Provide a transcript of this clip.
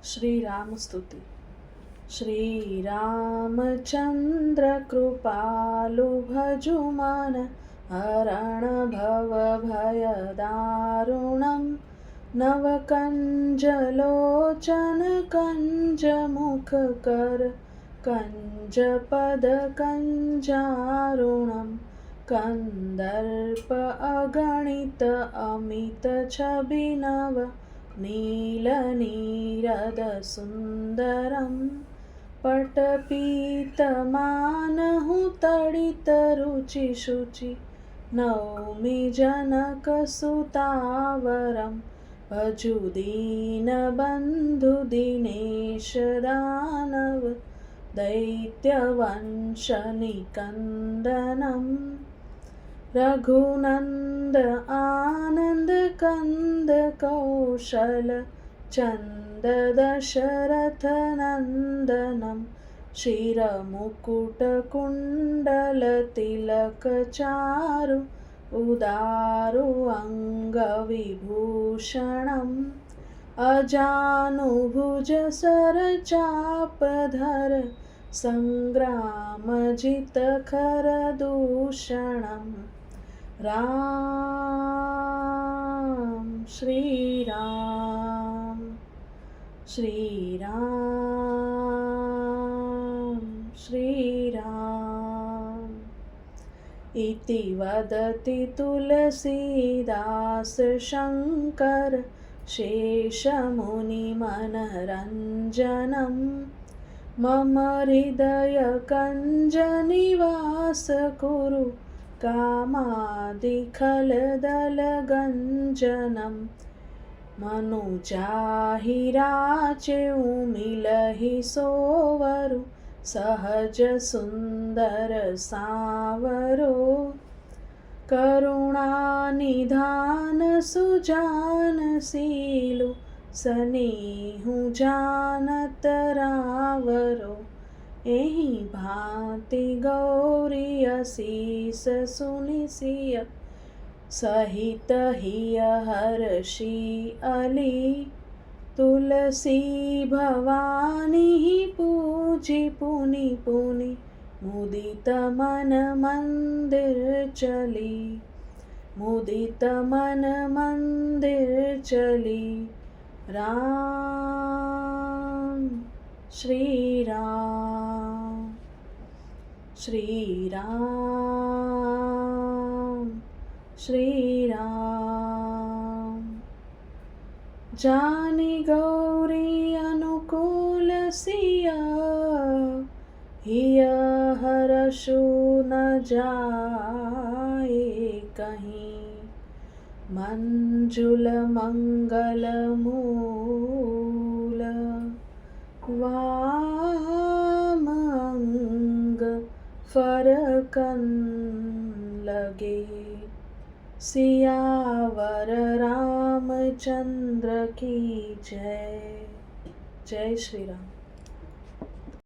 श्री राम स्तुति। श्री रामचंद्र कृपालु भजुमन हरण भव भय दारुणं नवकंजलोचन कंज मुख कर कंज पद कंजारुणं कंदर्प अगणित अमित छबिनव नीलनीरद सुंदरं पटपीतमानहु तडित रुचि शुचि नौमि जनकसुतावरं भजु दीनबन्धु दिनेश दानव दैत्यवंशनिकन्दनं रघुनंद आनंद कंद कौशल चंद दशरथ नंदनम शिरमुकुट कुंडल तिलक चारु उदारु अंग विभूषणम् अजानुभुज सर चापधर संग्रामजित खर दूषणम् राम श्री राम श्री राम श्री राम इति वदति तुलसीदास शंकर शेषमुनिमनरञ्जनं मम हृदय कञ्जनिवास कुरु कामादिखलदलगञ्जनं मनुजाहिराचेउ मिलहि सोवरु सहज सुंदर सावरो करुणानिधान सुजानशीलु सनेहु जानत रावरो एहि भांति गौरी असीस सुनिसिय सहित हिय हर्षि अली तुलसी भवानी पूजी पुनि पुनि मुदित मन मंदिर चली मुदित मन मंदिर चली राम श्री राम श्री राम श्री राम जानी गौरी अनुकूल सिया हिय हरषु न जाए कहीं मंजुल मंगल मूल वामंग फरकन लगे सियावर रामचंद्र की जय। जय श्री राम।